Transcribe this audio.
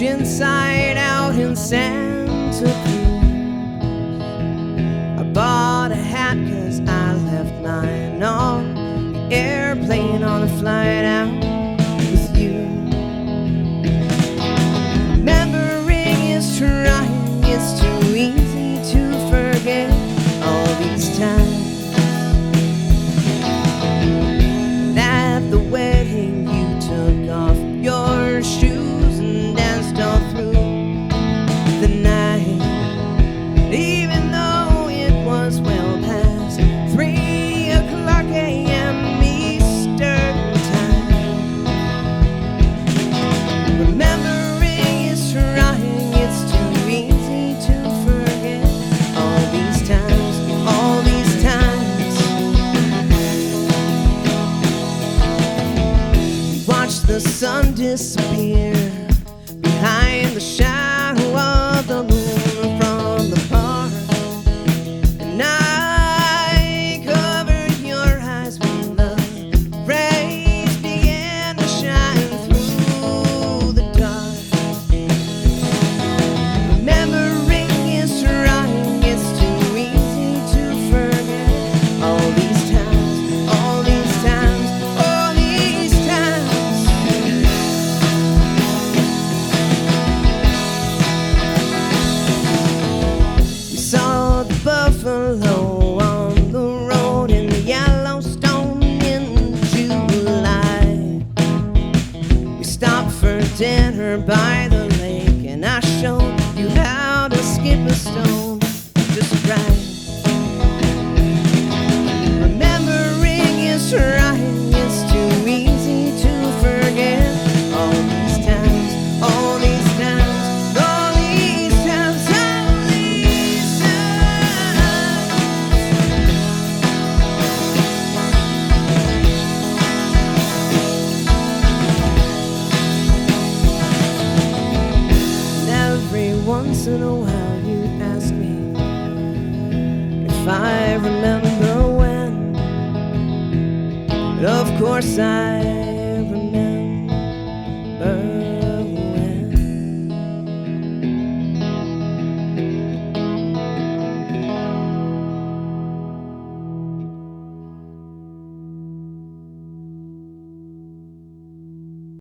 inside out in Santa Cruz. I bought a hat 'cause I left mine on the airplane on a flight out with you. Remembering is trying, it's too easy to forget all these times. At the wedding you took off your shoes and danced all through the night, even though it was well past 3 o'clock a.m. Eastern time. Remembering is trying, it's too easy to forget all these times, all these times. Watch the sun disappear behind the shadow of the moon from the park, and I covered your eyes when the rays began to shine through the dark. Remembering is trying, it's too easy to forget all these times, all these times, all these times. We saw the buffalo on the road in Yellowstone in July. We stopped for dinner by the lake, and I showed you how to skip a stone just right. Remembering is trying, it's too easy to forget all these times, all these times, all these times, all these times. And every once in a while you ask me if I remember when, but of course I